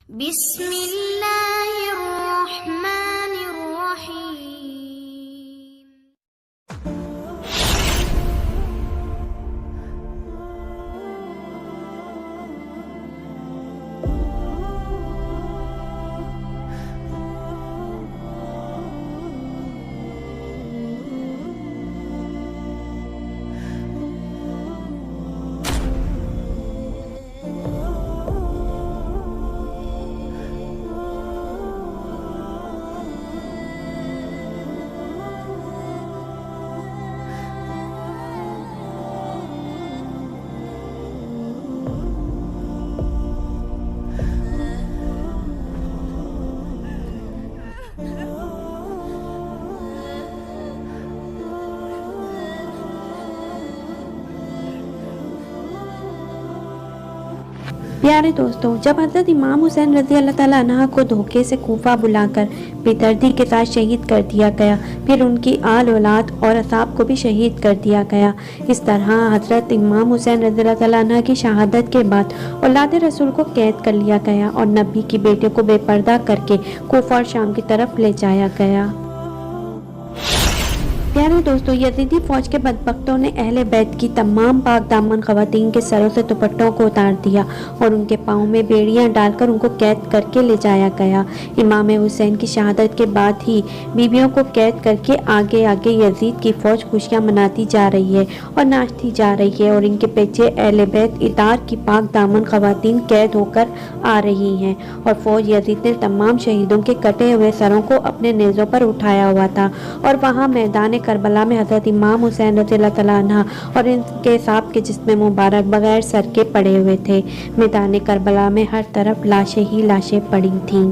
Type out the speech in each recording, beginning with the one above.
بسم اللہ الرحمن الرحیم. پیارے دوستوں، جب حضرت امام حسین رضی اللہ تعالیٰ عنہ کو دھوکے سے کوفہ بلا کر بے دردی کے ساتھ شہید کر دیا گیا، پھر ان کی آل اولاد اور اصحاب کو بھی شہید کر دیا گیا، اس طرح حضرت امام حسین رضی اللہ تعالیٰ عنہ کی شہادت کے بعد اولاد رسول کو قید کر لیا گیا اور نبی کی بیٹے کو بے پردہ کر کے کوفہ اور شام کی طرف لے جایا گیا۔ پیارے دوستوں، یزیدی فوج کے بدبختوں نے اہل بیت کی تمام پاک دامن خواتین کے سروں سے دوپٹوں کو اتار دیا اور ان کے پاؤں میں بیڑیاں ڈال کر ان کو قید کر کے لے جایا گیا۔ امام حسین کی شہادت کے بعد ہی بیویوں کو قید کر کے آگے آگے یزید کی فوج خوشیاں مناتی جا رہی ہے اور ناچتی جا رہی ہے، اور ان کے پیچھے اہل بیت ادار کی پاک دامن خواتین قید ہو کر آ رہی ہیں، اور فوج یزید نے تمام شہیدوں کے کٹے ہوئے سروں کو اپنے نیزوں پر اٹھایا ہوا تھا، اور وہاں میدان کربلا میں حضرت امام حسین رضی اللہ تعالیٰ عنہ اور ان کے صاحب کے جسم مبارک بغیر سر کے پڑے ہوئے تھے۔ میدان کربلا میں ہر طرف لاشیں ہی لاشیں پڑی تھیں۔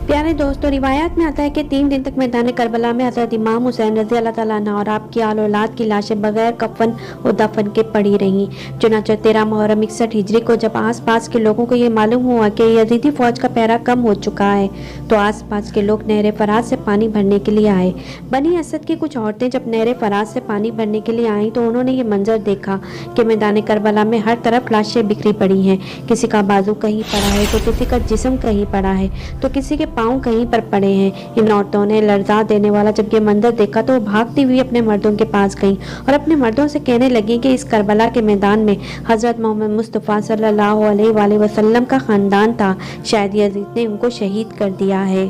پیارے دوستوں، روایات میں آتا ہے کہ 3 دن تک میدان کربلا میں حضرت امام حسین رضی اللہ تعالیٰ عنہ اور آپ کی آل اولاد کی لاشیں بغیر کفن و دفن کے پڑی رہیں۔ چنانچہ 13 محرم 61 ہجری کو جب آس پاس کے لوگوں کو یہ معلوم ہوا کہ یزیدی فوج کا پہرا کم ہو چکا ہے تو آس پاس کے لوگ نہر فرات سے پانی بھرنے کے لیے آئے۔ بنی اسد کی کچھ عورتیں جب نہر فرات سے پانی بھرنے کے لیے آئیں تو انہوں نے یہ منظر دیکھا کہ میدان کربلا میں ہر طرف لاشیں بکھری پڑی ہیں، کسی کا بازو کہیں پڑا ہے تو کسی کا جسم کہیں پڑا ہے تو کسی کے پاؤں کہیں پر پڑے ہیں۔ ان عورتوں نے لرزا دینے والا جب یہ منظر دیکھا تو وہ بھاگتی ہوئی اپنے مردوں کے پاس گئیں اور اپنے مردوں سے کہنے لگیں کہ اس کربلا کے میدان میں حضرت محمد مصطفیٰ صلی اللہ علیہ وآلہ وسلم کا خاندان تھا، شاید یزید نے ان کو شہید کر دیا ہے۔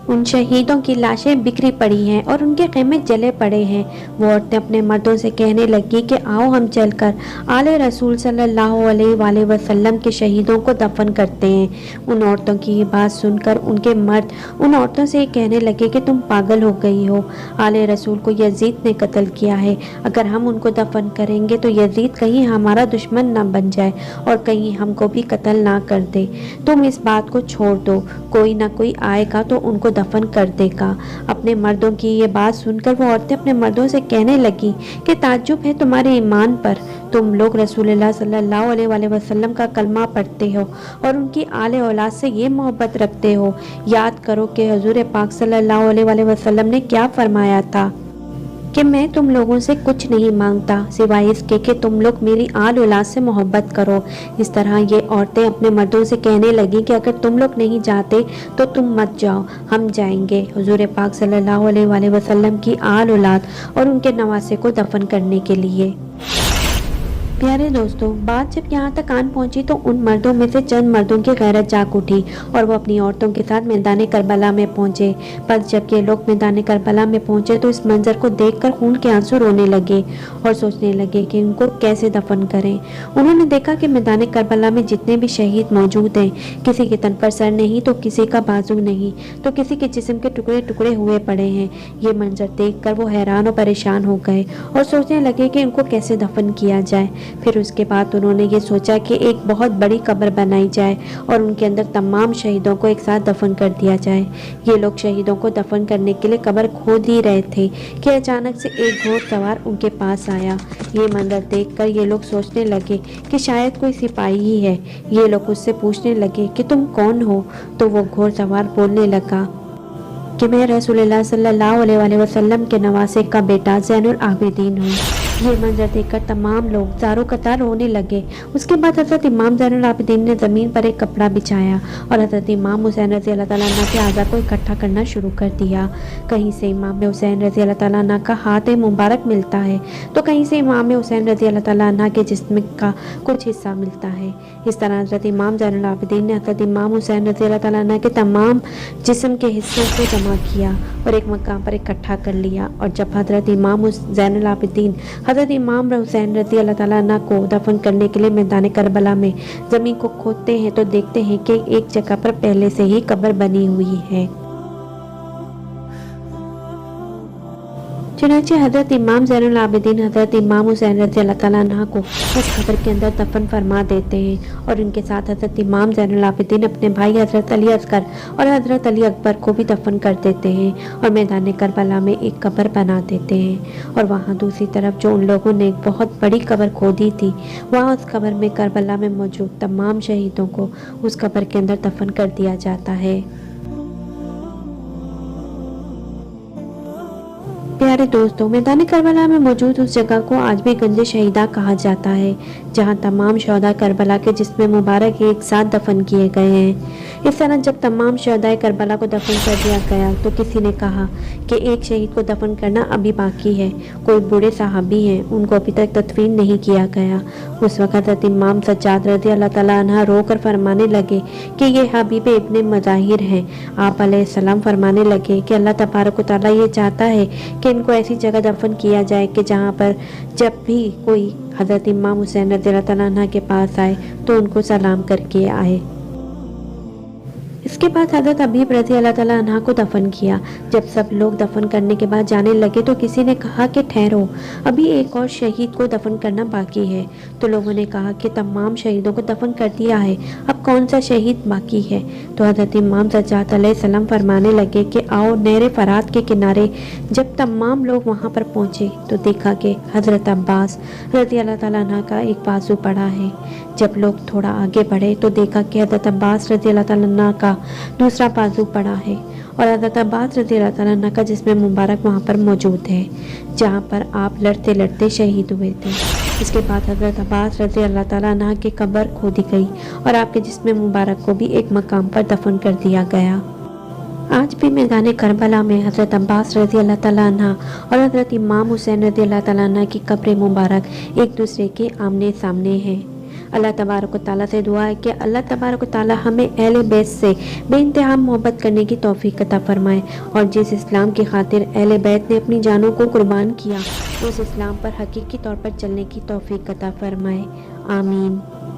ان شہیدوں کی لاشیں بکھری پڑی ہیں اور ان کے خیمے جلے پڑے ہیں۔ وہ عورتیں اپنے مردوں سے کہنے لگی کہ آؤ ہم چل کر آل رسول صلی اللہ علیہ وآلہ وسلم کے شہیدوں کو دفن کرتے ہیں۔ ان عورتوں کی یہ بات سن کر ان کے مرد ان عورتوں سے یہ کہنے لگے کہ تم پاگل ہو گئی ہو، آل رسول کو یزید نے قتل کیا ہے، اگر ہم ان کو دفن کریں گے تو یزید کہیں ہمارا دشمن نہ بن جائے اور کہیں ہم کو بھی قتل نہ کر دے۔ تم اس بات کو چھوڑ دو، کوئی نہ کوئی آئے گا تو ان کو دفن کر دے گا۔ اپنے مردوں کی یہ بات سن کر وہ عورتیں اپنے مردوں سے کہنے لگی کہ تعجب ہے تمہارے ایمان پر، تم لوگ رسول اللہ صلی اللہ علیہ وآلہ وسلم کا کلمہ پڑھتے ہو اور ان کی آل اولاد سے یہ محبت رکھتے ہو۔ یاد کرو کہ حضور پاک صلی اللہ علیہ وآلہ وسلم نے کیا فرمایا تھا کہ میں تم لوگوں سے کچھ نہیں مانگتا سوائے اس کے کہ تم لوگ میری آل اولاد سے محبت کرو۔ اس طرح یہ عورتیں اپنے مردوں سے کہنے لگیں کہ اگر تم لوگ نہیں جاتے تو تم مت جاؤ، ہم جائیں گے حضور پاک صلی اللہ علیہ وآلہ وسلم کی آل اولاد اور ان کے نواسے کو دفن کرنے کے لیے۔ پیارے دوستوں، بات جب یہاں تک آن پہنچی تو ان مردوں میں سے چند مردوں کی غیرت جاگ اٹھی اور وہ اپنی عورتوں کے ساتھ میدان کربلا میں پہنچے۔ پس جب یہ لوگ میدان کربلا میں پہنچے تو اس منظر کو دیکھ کر خون کے آنسو رونے لگے اور سوچنے لگے کہ ان کو کیسے دفن کریں۔ انہوں نے دیکھا کہ میدان کربلا میں جتنے بھی شہید موجود ہیں، کسی کے تن پر سر نہیں تو کسی کا بازو نہیں تو کسی کے جسم کے ٹکڑے ٹکڑے ہوئے پڑے ہیں۔ یہ منظر دیکھ کر وہ حیران اور پریشان ہو گئے اور سوچنے لگے کہ ان کو کیسے دفن کیا جائے۔ پھر اس کے بعد انہوں نے یہ سوچا کہ ایک بہت بڑی قبر بنائی جائے اور ان کے اندر تمام شہیدوں کو ایک ساتھ دفن کر دیا جائے۔ یہ لوگ شہیدوں کو دفن کرنے کے لیے قبر کھود ہی رہے تھے کہ اچانک سے ایک گھوڑ سوار ان کے پاس آیا۔ یہ منظر دیکھ کر یہ لوگ سوچنے لگے کہ شاید کوئی سپاہی ہی ہے۔ یہ لوگ اس سے پوچھنے لگے کہ تم کون ہو؟ تو وہ گھوڑ سوار بولنے لگا کہ میں رسول اللہ صلی اللہ علیہ وآلہ وسلم کے نواسے کا بیٹا زین العابدین ہوں۔ یہ منظر دیکھ کر تمام لوگ زارو قطار رونے لگے۔ اس کے بعد حضرت امام زین العابدین نے زمین پر ایک کپڑا بچھایا اور حضرت امام حسین رضی اللہ تعالیٰ عنہ کے اعضاء کو اکٹھا کرنا شروع کر دیا۔ کہیں سے امام حسین رضی اللہ تعالیٰ عنہ کا ہاتھ مبارک ملتا ہے تو کہیں سے امام حسین رضی اللہ تعالیٰ عنہ کے جسم کا کچھ حصہ ملتا ہے۔ اس طرح حضرت امام زین العابدین نے حضرت امام حسین رضی اللہ تعالیٰ عنہ کے تمام جسم کے حصوں کو جمع کیا اور ایک مقام پر اکٹھا کر لیا، اور جب حضرت امام زین العابدین حضرت امام حسین رضی اللہ تعالیٰ عنہ کو دفن کرنے کے لیے میدان کربلا میں زمین کو کھودتے ہیں تو دیکھتے ہیں کہ ایک جگہ پر پہلے سے ہی قبر بنی ہوئی ہے۔ چنانچہ حضرت امام زین العابدین حضرت امام حسین رضی اللہ تعالیٰ عنہ کو اس قبر کے اندر دفن فرما دیتے ہیں، اور ان کے ساتھ حضرت امام زین العابدین اپنے بھائی حضرت علی اصغر اور حضرت علی اکبر کو بھی دفن کر دیتے ہیں اور میدان کربلا میں ایک قبر بنا دیتے ہیں۔ اور وہاں دوسری طرف جو ان لوگوں نے ایک بہت بڑی قبر کھودی تھی، وہاں اس قبر میں کربلا میں موجود تمام شہیدوں کو اس قبر کے اندر دفن کر دیا جاتا ہے۔ پیارے دوستوں، میدان کربلا میں موجود اس جگہ کو آج بھی گنج شہیدہ کہا جاتا ہے، جہاں تمام شہداء کربلا کے جسم مبارک ایک ساتھ دفن کیے گئے ہیں۔ اس طرح جب تمام شہداء کربلا کو دفن کر دیا گیا تو کسی نے کہا کہ ایک شہید کو دفن کرنا ابھی باقی ہے، کوئی بوڑھے صحابی ہیں، ان کو ابھی تک تدفین نہیں کیا گیا۔ اس وقت حضرت امام سجاد رضی اللہ تعالیٰ عنہ رو کر فرمانے لگے کہ یہ حبیب ابن مظاہر ہیں۔ آپ علیہ السلام فرمانے لگے کہ اللہ تبارک و تعالیٰ یہ چاہتا ہے کہ ان کو ایسی جگہ دفن کیا جائے کہ جہاں پر جب بھی کوئی حضرت امام حسین رضی اللہ تعالیٰ عنہ کے پاس آئے تو ان کو سلام کر کے آئے۔ اس کے بعد حضرت حبیب رضی اللہ تعالیٰ عنہ کو دفن کیا۔ جب سب لوگ دفن کرنے کے بعد جانے لگے تو کسی نے کہا کہ ٹھہرو، ابھی ایک اور شہید کو دفن کرنا باقی ہے۔ تو لوگوں نے کہا کہ تمام شہیدوں کو دفن کر دیا ہے، اب کون سا شہید باقی ہے؟ تو حضرت امام سجاد علیہ السلام فرمانے لگے کہ آؤ نہر فرات کے کنارے۔ جب تمام لوگ وہاں پر پہنچے تو دیکھا کہ حضرت عباس رضی اللہ تعالیٰ عنہ کا ایک بازو پڑا ہے۔ جب لوگ تھوڑا آگے بڑھے تو دیکھا کہ حضرت عباس رضی اللہ تعالیٰ عنہ کا دوسرا بازو پڑا ہے، اور حضرت عباس رضی اللہ تعالیٰ عنہ کا جسم مبارک وہاں پر موجود ہے جہاں پر آپ لڑتے لڑتے شہید ہوئے تھے۔ اس کے بعد حضرت عباس رضی اللہ تعالیٰ عنہ کی قبر کھودی گئی اور آپ کے جسم مبارک کو بھی ایک مقام پر دفن کر دیا گیا۔ آج بھی میدان کربلا میں حضرت عباس رضی اللہ تعالیٰ عنہ اور حضرت امام حسین رضی اللہ تعالیٰ عنہ کی قبر مبارک ایک دوسرے کے آمنے سامنے ہیں۔ اللہ تبارک و تعالیٰ سے دعا ہے کہ اللہ تبارک و تعالیٰ ہمیں اہل بیت سے بے انتہا محبت کرنے کی توفیق عطا فرمائے، اور جس اسلام کی خاطر اہل بیت نے اپنی جانوں کو قربان کیا اس اسلام پر حقیقی طور پر چلنے کی توفیق عطا فرمائے۔ آمین۔